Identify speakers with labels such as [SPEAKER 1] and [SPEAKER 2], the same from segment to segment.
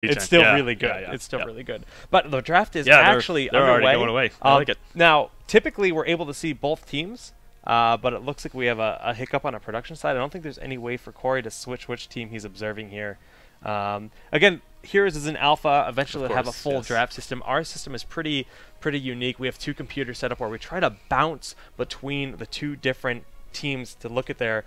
[SPEAKER 1] It's still
[SPEAKER 2] Yeah,
[SPEAKER 1] really good.
[SPEAKER 2] yeah, yeah,
[SPEAKER 1] It's still
[SPEAKER 2] yeah.
[SPEAKER 1] really good. But the draft is
[SPEAKER 2] Yeah,
[SPEAKER 1] actually
[SPEAKER 2] they're
[SPEAKER 1] underway.
[SPEAKER 2] already going away. I like it.
[SPEAKER 1] Now, typically we're able to see both teams, but it looks like we have a hiccup on our production side. I don't think there's any way for Corey to switch which team he's observing here. Again, Heroes is an alpha. Eventually we'll have a full draft system. Our system is pretty unique. We have two computers set up where we try to bounce between the two different teams to look at their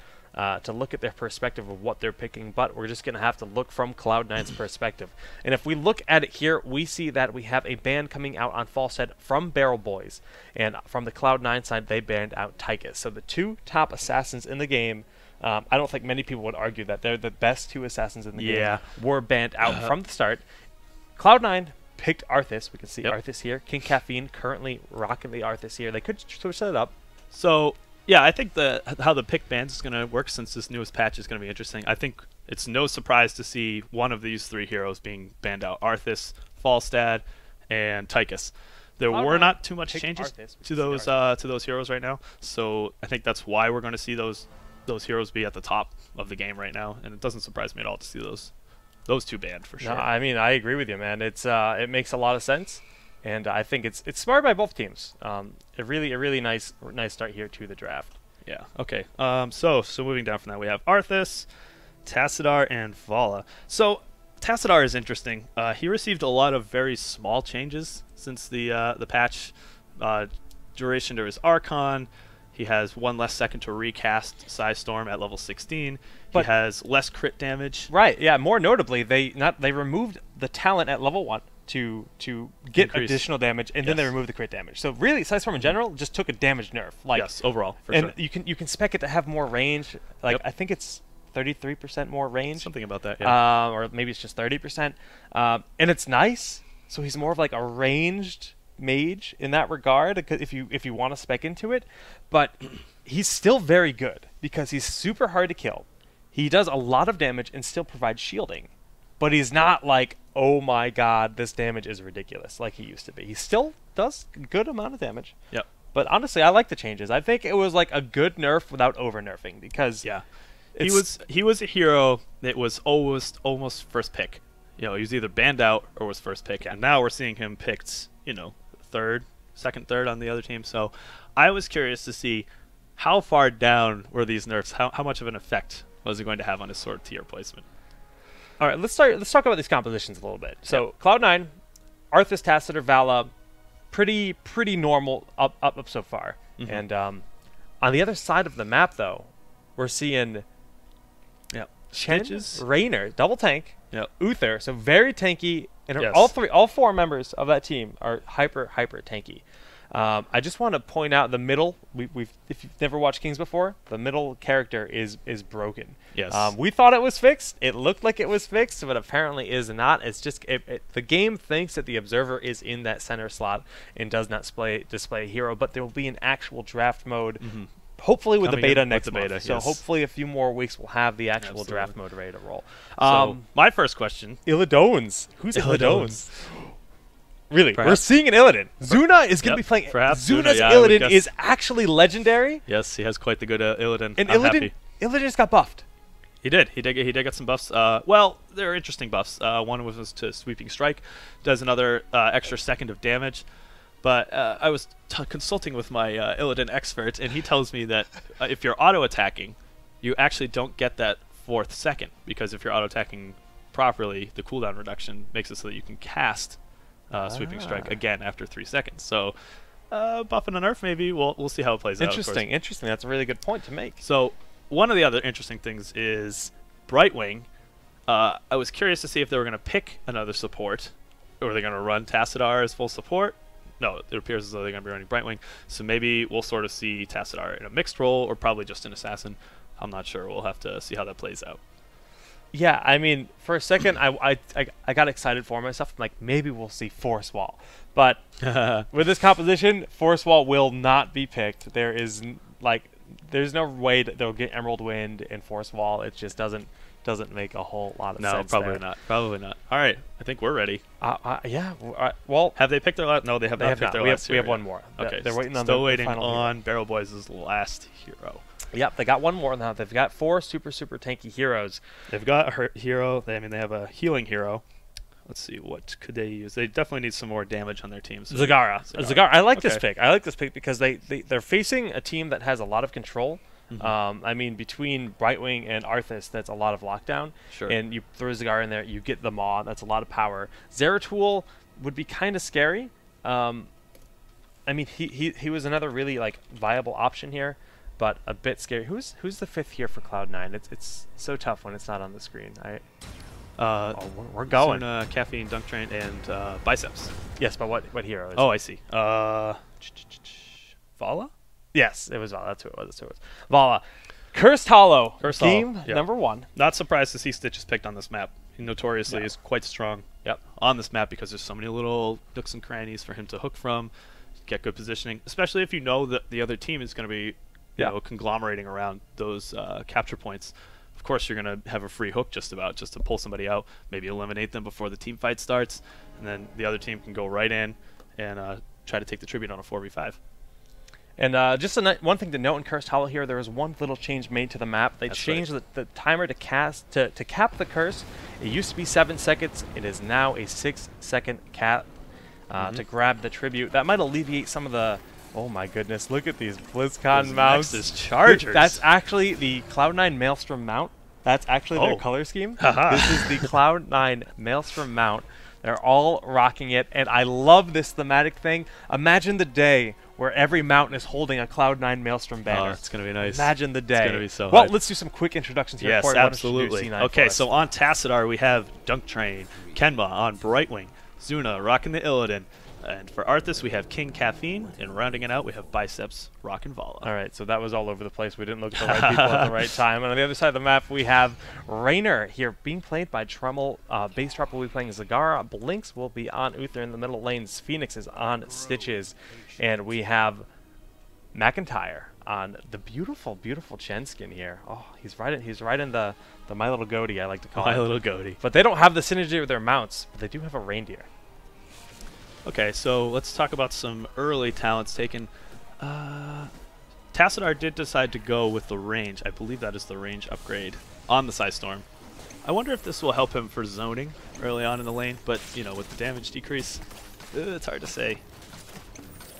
[SPEAKER 1] perspective of what they're picking, but we're just going to have to look from Cloud9's perspective. And if we look at it here, we see that we have a ban coming out on Falstead from Barrel Boys, and from the Cloud9 side, they banned out Tychus. So the two top assassins in the game, I don't think many people would argue that they're the best two assassins in the game, were banned out from the start. Cloud9 picked Arthas. We can see Arthas here. King Caffeine currently rocking the Arthas here. They could switch it up.
[SPEAKER 2] So yeah, I think how the pick bans is going to work, since this newest patch is going to be interesting. I think it's no surprise to see one of these three heroes being banned out: Arthas, Falstad, and Tychus. There were not too much changes to those heroes right now, so I think that's why we're going to see those heroes be at the top of the game right now, and it doesn't surprise me at all to see those two banned for sure.
[SPEAKER 1] No, I mean, I agree with you, man. It makes a lot of sense. And I think it's smart by both teams. A really nice start here to the draft.
[SPEAKER 2] Yeah. Okay. So moving down from that, we have Arthas, Tassadar, and Vala. So Tassadar is interesting. He received a lot of very small changes since the patch. Duration to his Archon. He has 1 less second to recast Psystorm at level 16. He has less crit damage.
[SPEAKER 1] Right. Yeah. More notably, they removed the talent at level 1. To get additional damage, and then they remove the crit damage. So really, Psystorm in general just took a damage nerf.
[SPEAKER 2] Yes, overall, for
[SPEAKER 1] and
[SPEAKER 2] sure.
[SPEAKER 1] you can spec it to have more range. Like I think it's 33% more range.
[SPEAKER 2] Something about that, yeah.
[SPEAKER 1] Or maybe it's just 30%. And it's nice. So he's more of like a ranged mage in that regard, if you want to spec into it. But he's still very good because he's super hard to kill. He does a lot of damage and still provides shielding. But he's not like, oh my god, this damage is ridiculous like he used to be. He still does a good amount of damage.
[SPEAKER 2] Yep.
[SPEAKER 1] But honestly, I like the changes. I think it was like a good nerf without over nerfing, because
[SPEAKER 2] he was a hero that was almost first pick. You know, he was either banned out or was first pick. And now we're seeing him picked, second, third on the other team. So I was curious to see how far down were these nerfs, how much of an effect was it going to have on his sword tier placement.
[SPEAKER 1] All right, let's talk about these compositions a little bit. So Cloud9, Arthas, Tassadar, Vala, pretty normal up so far. And on the other side of the map, though, we're seeing Chen, Raynor, double tank, Uther, so very tanky, and all four members of that team are hyper tanky. I just want to point out the middle. If you've never watched Kings before, the middle character is broken.
[SPEAKER 2] Yes.
[SPEAKER 1] We thought it was fixed. It looked like it was fixed, but apparently is not. It's just the game thinks that the observer is in that center slot and does not display a hero. But there will be an actual draft mode. Hopefully with the beta next month. So hopefully a few more weeks we'll have the actual draft mode ready to roll.
[SPEAKER 2] So my first question:
[SPEAKER 1] Illidones. Who's Illidones? Really, we're seeing an Illidan. Zuna is going to be playing. Zuna's Illidan is actually legendary.
[SPEAKER 2] Yes, he has quite the good Illidan.
[SPEAKER 1] And Illidan just got buffed.
[SPEAKER 2] He did. He did get some buffs. Well, they're interesting buffs. One was to Sweeping Strike, does another extra second of damage. But I was consulting with my Illidan expert, and he tells me that if you're auto-attacking, you actually don't get that 4th second, because if you're auto-attacking properly, the cooldown reduction makes it so that you can cast Sweeping Strike again after 3 seconds. So buff and a nerf, maybe. We'll see how it plays out.
[SPEAKER 1] Interesting. That's a really good point to make.
[SPEAKER 2] So one of the other interesting things is Brightwing. I was curious to see if they were going to pick another support, or are they going to run Tassadar as full support? No, it appears as though they're going to be running Brightwing. So maybe we'll sort of see Tassadar in a mixed role, or probably just an assassin. I'm not sure. We'll have to see how that plays out.
[SPEAKER 1] Yeah, I mean, for a second, I got excited for myself. I'm like, maybe we'll see Force Wall. But with this composition, Force Wall will not be picked. There's no way that they'll get Emerald Wind and Force Wall. It just doesn't make a whole lot of sense.
[SPEAKER 2] No, probably not. All right, I think we're ready.
[SPEAKER 1] Yeah. Well,
[SPEAKER 2] have they picked their last? No, they have not picked their last.
[SPEAKER 1] We have one more.
[SPEAKER 2] Okay,
[SPEAKER 1] they're waiting on
[SPEAKER 2] still waiting
[SPEAKER 1] on
[SPEAKER 2] Barrel Boys' last hero.
[SPEAKER 1] Yep, they got one more now. They've got 4 super tanky heroes.
[SPEAKER 2] They've got a hero. They have a healing hero, let's see, what could they use? They definitely need some more damage on their team. So
[SPEAKER 1] Zagara. I like this
[SPEAKER 2] Okay.
[SPEAKER 1] pick. I like this pick because they're facing a team that has a lot of control. I mean, between Brightwing and Arthas, that's a lot of lockdown.
[SPEAKER 2] Sure.
[SPEAKER 1] And you throw Zagara in there, you get the Maw. That's a lot of power. Zeratul would be kind of scary. I mean, he was another really like viable option here, but a bit scary. Who's the fifth here for Cloud9? It's so tough when it's not on the screen. We're going.
[SPEAKER 2] Soon, Caffeine, Dunk Train, and Biceps.
[SPEAKER 1] Yes, but what hero is
[SPEAKER 2] Oh,
[SPEAKER 1] it?
[SPEAKER 2] I see. Vala?
[SPEAKER 1] Yes, it was Vala. That's who it was. Vala. Cursed Hollow.
[SPEAKER 2] Cursed Hollow,
[SPEAKER 1] Game
[SPEAKER 2] yeah.
[SPEAKER 1] number 1.
[SPEAKER 2] Not surprised to see Stitches picked on this map. He notoriously
[SPEAKER 1] Yeah.
[SPEAKER 2] is quite strong
[SPEAKER 1] Yep.
[SPEAKER 2] on this map because there's so many little nooks and crannies for him to hook from, get good positioning, especially if you know that the other team is going to be you know, conglomerating around those capture points. Of course, you're going to have a free hook just to pull somebody out, maybe eliminate them before the team fight starts, and then the other team can go right in and try to take the tribute on a 4v5.
[SPEAKER 1] And just one thing to note in Cursed Hollow here, there was one little change made to the map. They changed the timer to cap the curse. It used to be 7 seconds. It is now a 6-second cap to grab the tribute. That might alleviate some of the... Oh my goodness, look at these BlizzCon mounts.
[SPEAKER 2] Nexus Chargers.
[SPEAKER 1] That's actually the Cloud9 Maelstrom mount. That's actually their color scheme. This is the Cloud9 Maelstrom mount. They're all rocking it, and I love this thematic thing. Imagine the day where every mountain is holding a Cloud9 Maelstrom banner.
[SPEAKER 2] Oh, it's going to be nice.
[SPEAKER 1] Imagine the day.
[SPEAKER 2] It's going to be so
[SPEAKER 1] Well,
[SPEAKER 2] hype.
[SPEAKER 1] let's do some quick introductions here.
[SPEAKER 2] Yes,
[SPEAKER 1] Corey,
[SPEAKER 2] absolutely. Okay, so on Tassadar we have Dunk Train, Kenma on Brightwing, Zuna rocking the Illidan, and for Arthas we have King Caffeine, and rounding it out we have Biceps rocking Vala.
[SPEAKER 1] All right, so that was all over the place. We didn't look at the right people at the right time. And on the other side of the map, we have Raynor here being played by Trummel. Base Drop will be playing Zagara. Blinks will be on Uther in the middle lanes. Phoenix is on Stitches. And we have McIntyre on the beautiful, beautiful Chen skin here. Oh, he's right in the My Little Goatee, I like to call it.
[SPEAKER 2] My Little Goatee.
[SPEAKER 1] But they don't have the synergy with their mounts, but they do have a reindeer.
[SPEAKER 2] Okay, so let's talk about some early talents taken. Tassadar did decide to go with the range. I believe that is the range upgrade on the Psystorm. I wonder if this will help him for zoning early on in the lane, but, you know, with the damage decrease, it's hard to say.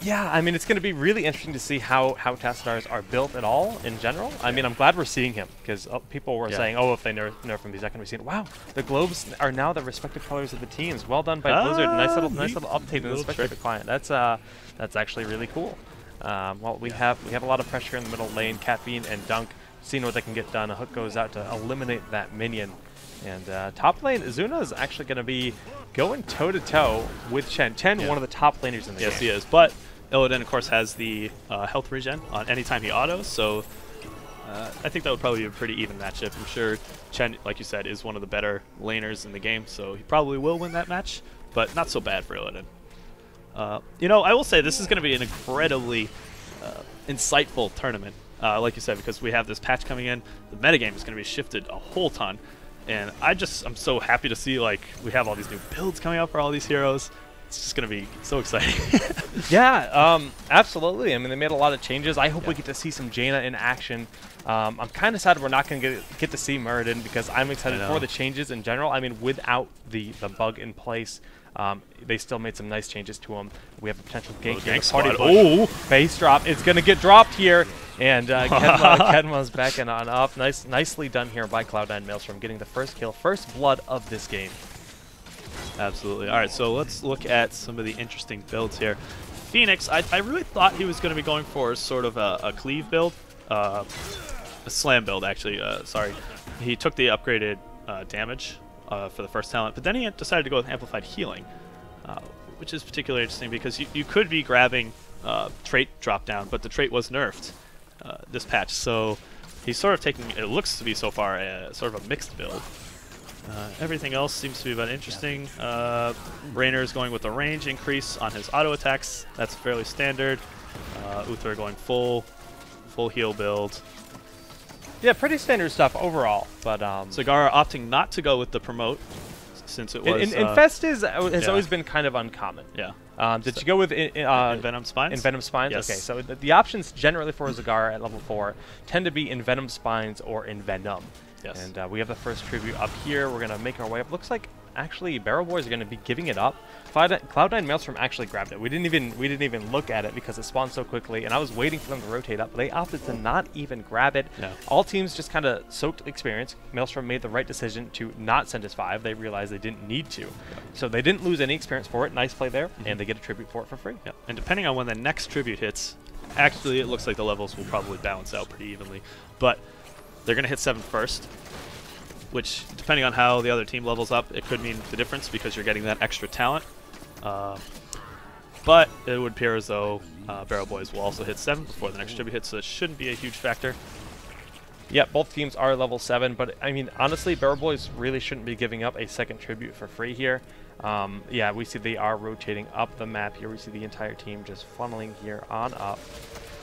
[SPEAKER 1] Yeah, I mean, it's going to be really interesting to see how Tassadars are built at all in general. I mean, I'm glad we're seeing him because people were saying, oh, if they nerf him, he's not going to be seen. Wow, the globes are now the respective colors of the teams. Well done by Blizzard. Nice little update, especially the client. That's actually really cool. Well, we have a lot of pressure in the middle lane. Caffeine and Dunk seeing what they can get done. A hook goes out to eliminate that minion. And top lane, Zuna is actually going to be going toe-to-toe with Chen. Chen, one of the top laners in the game.
[SPEAKER 2] Yes, he is. But Illidan, of course, has the health regen on any time he autos, so I think that would probably be a pretty even matchup. I'm sure Chen, like you said, is one of the better laners in the game, so he probably will win that match, but not so bad for Illidan. You know, I will say this is going to be an incredibly insightful tournament, like you said, because we have this patch coming in. The metagame is going to be shifted a whole ton, and I'm so happy to see, like, we have all these new builds coming out for all these heroes. It's just going to be so exciting.
[SPEAKER 1] Yeah, absolutely. I mean, they made a lot of changes. I hope we get to see some Jaina in action. I'm kind of sad we're not going to get to see Muradin because I'm excited for the changes in general. I mean, without the bug in place, they still made some nice changes to him. We have a potential gank here.
[SPEAKER 2] Oh,
[SPEAKER 1] base drop. It's going to get dropped here. And Kenma's backing on up. Nicely done here by Cloud9 Maelstrom, getting the first kill, first blood of this game.
[SPEAKER 2] Absolutely. All right, so let's look at some of the interesting builds here. Phoenix, I really thought he was going to be going for sort of a cleave build, a slam build, actually. Sorry. He took the upgraded damage for the first talent, but then he decided to go with amplified healing, which is particularly interesting because you could be grabbing trait drop down, but the trait was nerfed this patch, so he's sort of taking, it looks to be so far, sort of a mixed build. Everything else seems to be about interesting. Raynor is going with a range increase on his auto attacks. That's fairly standard. Uther going full heal build.
[SPEAKER 1] Yeah, pretty standard stuff overall. But
[SPEAKER 2] Zagara opting not to go with the promote since it was.
[SPEAKER 1] Infest has always been kind of uncommon.
[SPEAKER 2] Yeah.
[SPEAKER 1] Did you go with
[SPEAKER 2] Envenom Spines?
[SPEAKER 1] Envenom Spines?
[SPEAKER 2] Yes.
[SPEAKER 1] Okay, so the options generally for Zagara at level 4 tend to be Envenom Spines or Envenom.
[SPEAKER 2] Yes.
[SPEAKER 1] And we have the first tribute up here. We're going to make our way up. Looks like actually Barrel Boys are going to be giving it up. Cloud9 Maelstrom actually grabbed it. We didn't even look at it because it spawned so quickly, and I was waiting for them to rotate up, but they opted to not even grab it.
[SPEAKER 2] No.
[SPEAKER 1] All teams just kind of soaked experience. Maelstrom made the right decision to not send his 5. They realized they didn't need to. So they didn't lose any experience for it. Nice play there, and they get a tribute for it for free.
[SPEAKER 2] Yeah. And depending on when the next tribute hits, actually it looks like the levels will probably balance out pretty evenly. But they're going to hit 7 first, which, depending on how the other team levels up, it could mean the difference because you're getting that extra talent. But it would appear as though Barrel Boys will also hit 7 before the next tribute hits, so it shouldn't be a huge factor.
[SPEAKER 1] Yeah, both teams are level 7, but I mean, honestly, Barrel Boys really shouldn't be giving up a second tribute for free here. Yeah, we see they are rotating up the map here. We see the entire team just funneling here on up.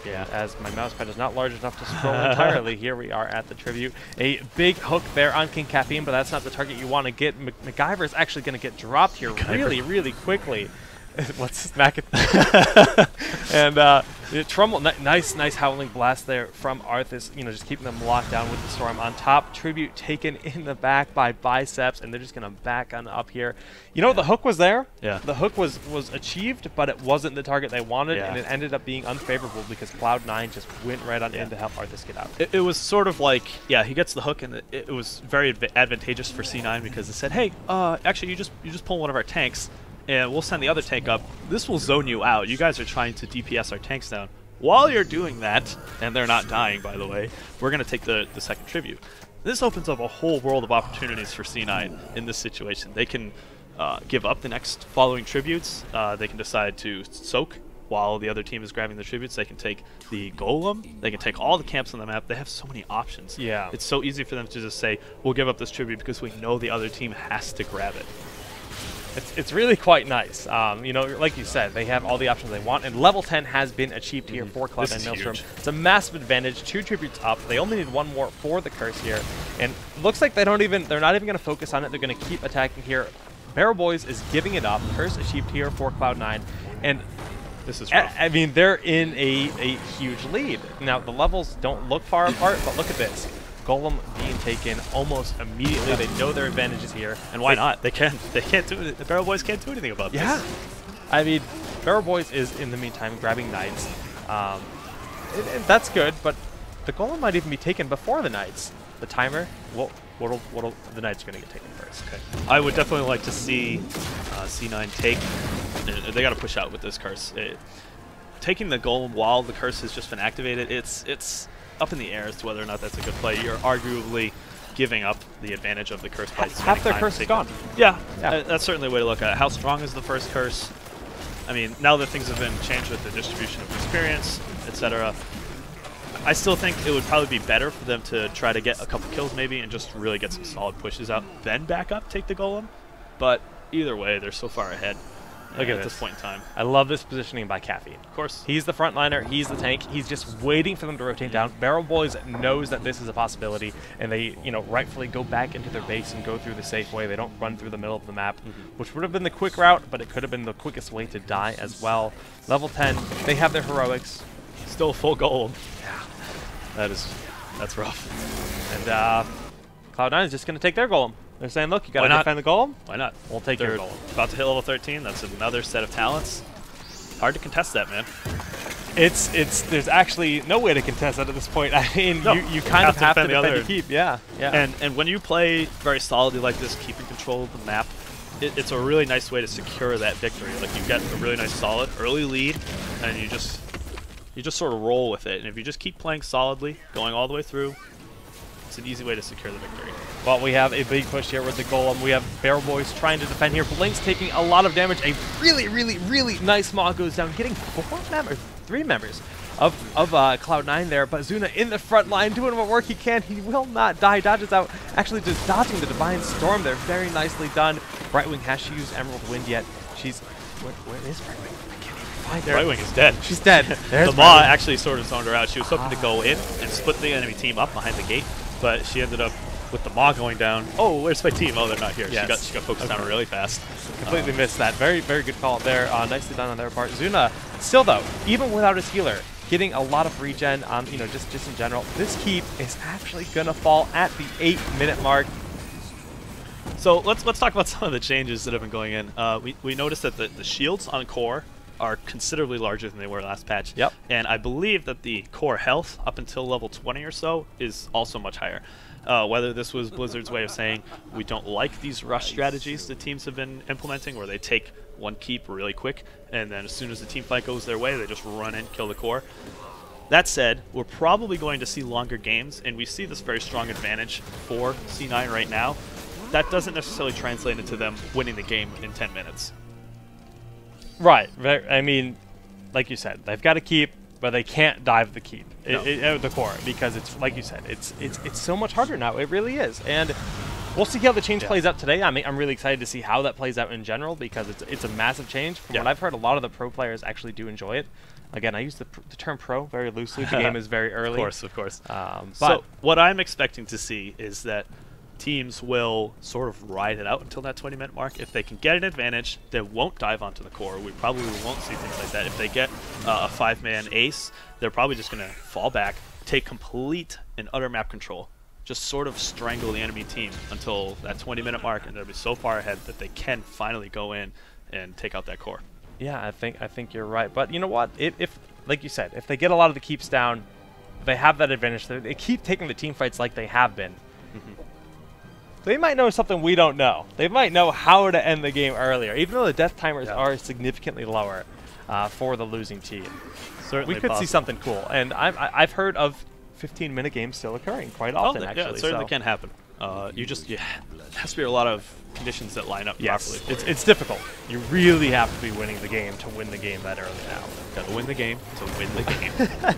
[SPEAKER 1] Yeah, as my mouse pad is not large enough to scroll entirely, here we are at the tribute. A big hook there on King Caffeine, but that's not the target you want to get. MacGyver is actually going to get dropped here really quickly. Let's smack it. And Trumbull, nice howling blast there from Arthas, you know, just keeping them locked down with the storm on top. Tribute taken in the back by Biceps, and they're just going to back on up here. You know, the hook was there.
[SPEAKER 2] Yeah.
[SPEAKER 1] The hook was achieved, but it wasn't the target they wanted, and it ended up being unfavorable because Cloud9 just went right on in to help Arthas get out.
[SPEAKER 2] It was sort of like, yeah, he gets the hook, and it was very advantageous for C9 because it said, hey, actually, you just pull one of our tanks, and we'll send the other tank up. This will zone you out. You guys are trying to DPS our tanks down. While you're doing that, and they're not dying, by the way, we're going to take the second tribute. This opens up a whole world of opportunities for C9 in this situation. They can give up the next following tributes. They can decide to soak while the other team is grabbing the tributes. They can take the Golem. They can take all the camps on the map. They have so many options.
[SPEAKER 1] Yeah.
[SPEAKER 2] It's so easy for them to just say, we'll give up this tribute because we know the other team has to grab it.
[SPEAKER 1] It's really quite nice. You know, like you said, they have all the options they want, and level 10 has been achieved here for Cloud9 Maelstrom. It's a massive advantage. 2 tributes up. They only need 1 more for the curse here, and looks like they're not even going to focus on it. They're going to keep attacking here. Barrel Boys is giving it up. Curse achieved here for Cloud9, and
[SPEAKER 2] this is rough.
[SPEAKER 1] I mean, they're in a huge lead. Now the levels don't look far apart, but look at this. Golem being taken almost immediately. They know their advantages here.
[SPEAKER 2] And why not? They can't do it. The Barrel Boys can't do anything about this.
[SPEAKER 1] Yeah. I mean, Barrel Boys is, in the meantime, grabbing Knights. And that's good, but the Golem might even be taken before the Knights. The timer, the Knights are going to get taken first.
[SPEAKER 2] Okay. I would definitely like to see C9 take. They got to push out with this curse. Taking the Golem while the curse has just been activated, it's up in the air as to whether or not that's a good play. You're arguably giving up the advantage of the curse by
[SPEAKER 1] half their curse is gone.
[SPEAKER 2] Yeah, that's certainly a way to look at it. How strong is the first curse? I mean, now that things have been changed with the distribution of experience, etc., I still think it would probably be better for them to try to get a couple kills maybe and just really get some solid pushes out, then back up, take the Golem. But either way, they're so far ahead. Look at this point in time.
[SPEAKER 1] I love this positioning by Caffeine.
[SPEAKER 2] Of course.
[SPEAKER 1] He's the frontliner. He's the tank. He's just waiting for them to rotate down. Barrel Boys knows that this is a possibility, and they, you know, rightfully go back into their base and go through the safe way. They don't run through the middle of the map, which would have been the quick route, but it could have been the quickest way to die as well. Level 10, they have their heroics.
[SPEAKER 2] Still full Golem.
[SPEAKER 1] Yeah.
[SPEAKER 2] That's rough.
[SPEAKER 1] And Cloud9 is just going to take their Golem. They're saying, look, you got to defend the Golem.
[SPEAKER 2] Why not?
[SPEAKER 1] We'll take your Golem.
[SPEAKER 2] About to hit level 13. That's another set of talents. Hard to contest that, man.
[SPEAKER 1] There's actually no way to contest that at this point. I mean, no, you kind of have to defend to keep. Yeah.
[SPEAKER 2] And when you play very solidly like this, keeping control of the map, it's a really nice way to secure that victory. Like, you get a really nice solid early lead, and you just sort of roll with it. And if you just keep playing solidly, going all the way through, it's an easy way to secure the victory.
[SPEAKER 1] Well, we have a big push here with the Golem. We have Barrel Boys trying to defend here. Blink's taking a lot of damage. A really nice Maw goes down, getting 3 members of Cloud9 there. But Zuna in the front line doing what work he can. He will not die. Dodges out. Actually just dodging the Divine Storm there. Very nicely done. Brightwing has she used Emerald Wind yet? Where is Brightwing? I can't even find her.
[SPEAKER 2] Brightwing is dead.
[SPEAKER 1] She's dead.
[SPEAKER 2] The Maw actually sort of zoned her out. She was hoping to go in and split the enemy team up behind the gate, but she ended up with the Maw going down. Oh, where's my team? Oh, they're not here. Yes. She got focused down really fast.
[SPEAKER 1] Completely missed that. Very good call there. Nicely done on their part. Zuna, still though, even without his healer, getting a lot of regen on, you know, just in general. This keep is actually gonna fall at the 8-minute mark.
[SPEAKER 2] So let's talk about some of the changes that have been going in. We noticed that the shields on core are considerably larger than they were last patch.
[SPEAKER 1] Yep.
[SPEAKER 2] And I believe that the core health up until level 20 or so is also much higher. Whether this was Blizzard's way of saying we don't like these rush strategies that teams have been implementing, where they take one keep really quick, and then as soon as the team fight goes their way, they just run in, kill the core. That said, we're probably going to see longer games, and we see this very strong advantage for C9 right now. That doesn't necessarily translate into them winning the game in 10 minutes.
[SPEAKER 1] Right. I mean, like you said, they've got to keep, but they can't dive the keep,
[SPEAKER 2] No.
[SPEAKER 1] The core, because it's like you said, it's so much harder now. It really is, and we'll see how the change plays out today. I mean, I'm really excited to see how that plays out in general, because it's a massive change. From what I've heard, a lot of the pro players actually do enjoy it. Again, I use the term pro very loosely. The game is very early.
[SPEAKER 2] Of course.
[SPEAKER 1] But
[SPEAKER 2] So what I'm expecting to see is that teams will sort of ride it out until that 20-minute mark. If they can get an advantage, they won't dive onto the core. We probably won't see things like that. If they get a 5-man ace, they're probably just going to fall back, take complete and utter map control, just sort of strangle the enemy team until that 20-minute mark, and they'll be so far ahead that they can finally go in and take out that core.
[SPEAKER 1] Yeah, I think you're right. But you know what? If like you said, if they get a lot of the keeps down, they have that advantage. They keep taking the team fights like they have been. They might know something we don't know. They might know how to end the game earlier, even though the death timers are significantly lower for the losing team.
[SPEAKER 2] Certainly
[SPEAKER 1] we could see something cool. And I've heard of 15-minute games still occurring quite often, actually.
[SPEAKER 2] Yeah, it certainly can happen. It has to be a lot of conditions that line up properly.
[SPEAKER 1] It's difficult. You really have to be winning the game to win the game that early now.
[SPEAKER 2] Got to win the game to win the game.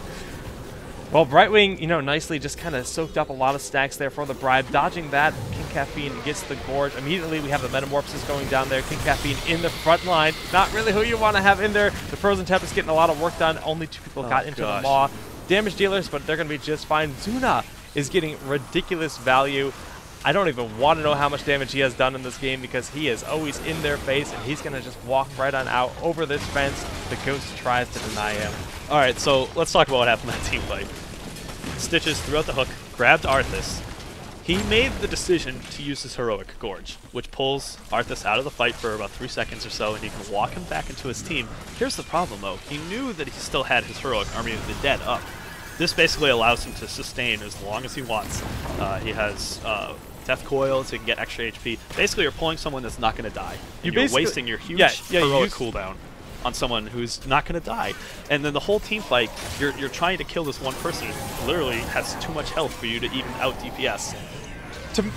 [SPEAKER 1] Well, Brightwing, you know, nicely just kind of soaked up a lot of stacks there for the bribe. Dodging that, King Caffeine gets the Gorge. Immediately, we have the Metamorphosis going down there. King Caffeine in the front line. Not really who you want to have in there. The Frozen Tempest getting a lot of work done. Only 2 people got into the Maw. Damage dealers, but they're going to be just fine. Zuna is getting ridiculous value. I don't even want to know how much damage he has done in this game, because he is always in their face, and he's going to just walk right on out over this fence. The Ghost tries to deny him.
[SPEAKER 2] All right, so let's talk about what happened in that team fight. Stitches threw out the hook, grabbed Arthas. He made the decision to use his heroic Gorge, which pulls Arthas out of the fight for about 3 seconds or so, and he can walk him back into his team. Here's the problem, though. He knew that he still had his heroic Army of the Dead up. This basically allows him to sustain as long as he wants. He has Death Coil, so he can get extra HP. Basically, you're pulling someone that's not going to die. You're wasting your huge heroic cooldown on someone who's not going to die. And then the whole team fight, you're trying to kill this one person who literally has too much health for you to even out DPS.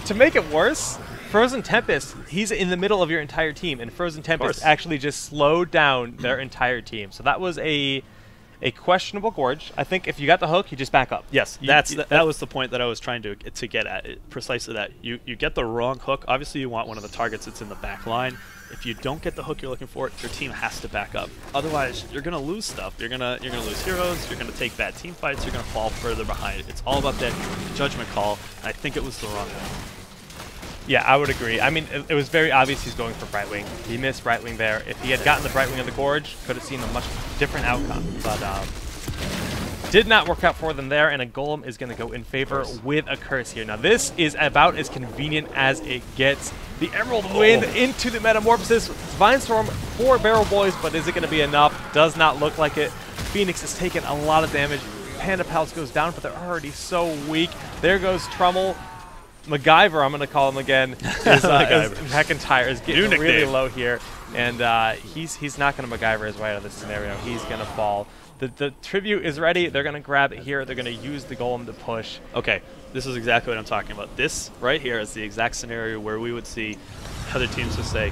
[SPEAKER 1] To make it worse, Frozen Tempest, he's in the middle of your entire team, and Frozen Tempest actually just slowed down their entire team. So that was a questionable Gorge. I think if you got the hook, you just back up.
[SPEAKER 2] Yes, that was the point that I was trying to get at. Precisely that. You get the wrong hook. Obviously, you want one of the targets that's in the back line. If you don't get the hook you're looking for, your team has to back up. Otherwise, you're gonna lose stuff. You're gonna lose heroes. You're gonna take bad team fights. You're gonna fall further behind. It's all about that judgment call. And I think it was the wrong one.
[SPEAKER 1] Yeah, I would agree. I mean, it was very obvious he's going for Brightwing. He missed Brightwing there. If he had gotten the Brightwing on the Gorge, could have seen a much different outcome. But did not work out for them there, and a Golem is going to go in favor with a Curse here. Now, this is about as convenient as it gets. The Emerald Wind into the Metamorphosis. Vinestorm for Barrel Boys, but is it going to be enough? Does not look like it. Phoenix has taken a lot of damage. Panda Pals goes down, but they're already so weak. There goes Trummel. MacGyver, I'm going to call him again, is McIntyre is getting really low here, and he's not going to MacGyver his way out of this scenario. He's going to fall. The tribute is ready. They're going to grab it here. They're going to use the Golem to push.
[SPEAKER 2] Okay, this is exactly what I'm talking about. This right here is the exact scenario where we would see other teams just say,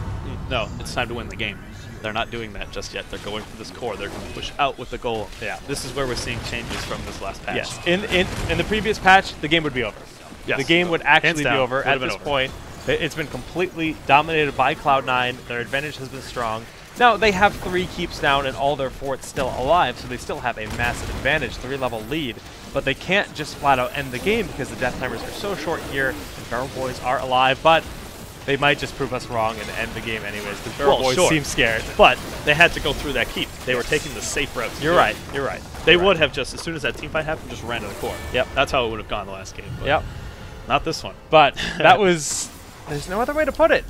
[SPEAKER 2] no, it's time to win the game. They're not doing that just yet. They're going for this core. They're going to push out with the Golem. Yeah, this is where we're seeing changes from this last patch.
[SPEAKER 1] Yes, in the previous patch, the game would be over. Yes. The game would actually be over at this point. It's been completely dominated by Cloud9. Their advantage has been strong. Now, they have 3 keeps down and all their forts still alive, so they still have a massive advantage, 3-level lead. But they can't just flat out end the game because the death timers are so short here, and Barrel Boys are alive, but they might just prove us wrong and end the game anyways, because Barrel Boys seem scared.
[SPEAKER 2] But they had to go through that keep. They were taking the safe route.
[SPEAKER 1] You're right. You're right.
[SPEAKER 2] They would have just, as soon as that team fight happened, just ran to the core. Yep. That's how it would have gone the last game. But not this one.
[SPEAKER 1] But that was There's no other way to put it.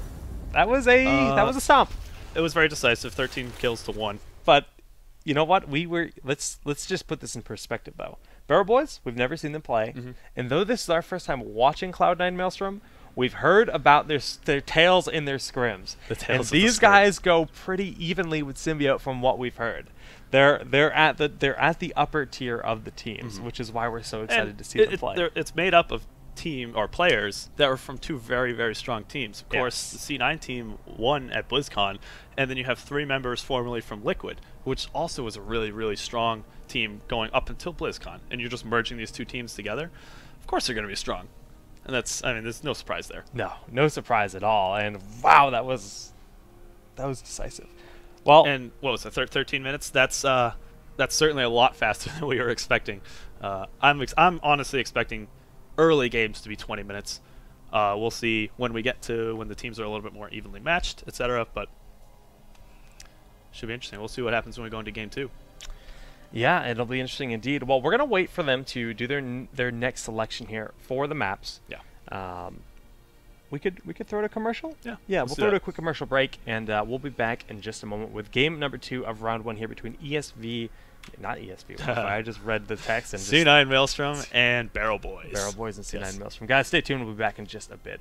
[SPEAKER 1] That was a stomp.
[SPEAKER 2] It was very decisive, 13 kills to 1.
[SPEAKER 1] But you know what? Let's just put this in perspective though. Barrel Boys, we've never seen them play, and though this is our first time watching Cloud9 Maelstrom, we've heard about their tails in their scrims. And these guys go pretty evenly with Symbiote from what we've heard. They're at the upper tier of the teams, which is why we're so excited to see them play.
[SPEAKER 2] It's made up of team or players that are from 2 very, very strong teams. Of course, the C9 team won at BlizzCon, and then you have 3 members formerly from Liquid, which also was a really, really strong team going up until BlizzCon. And you're just merging these 2 teams together. Of course, they're going to be strong, and there's no surprise there.
[SPEAKER 1] No surprise at all. And wow, that was decisive. Well,
[SPEAKER 2] and what was it? 13 minutes? That's certainly a lot faster than we were expecting. I'm honestly expecting early games to be 20 minutes. We'll see when the teams are a little bit more evenly matched, etc. But should be interesting. We'll see what happens when we go into game 2.
[SPEAKER 1] Yeah, it'll be interesting indeed. Well, we're gonna wait for them to do their next selection here for the maps.
[SPEAKER 2] Yeah.
[SPEAKER 1] We could throw it a commercial.
[SPEAKER 2] Yeah.
[SPEAKER 1] Yeah, we'll throw it a quick commercial break, and we'll be back in just a moment with game number 2 of round 1 here between not ESV. I just read the text and
[SPEAKER 2] C9 Maelstrom and Barrel Boys.
[SPEAKER 1] Barrel Boys and C9 Maelstrom. Guys, stay tuned. We'll be back in just a bit.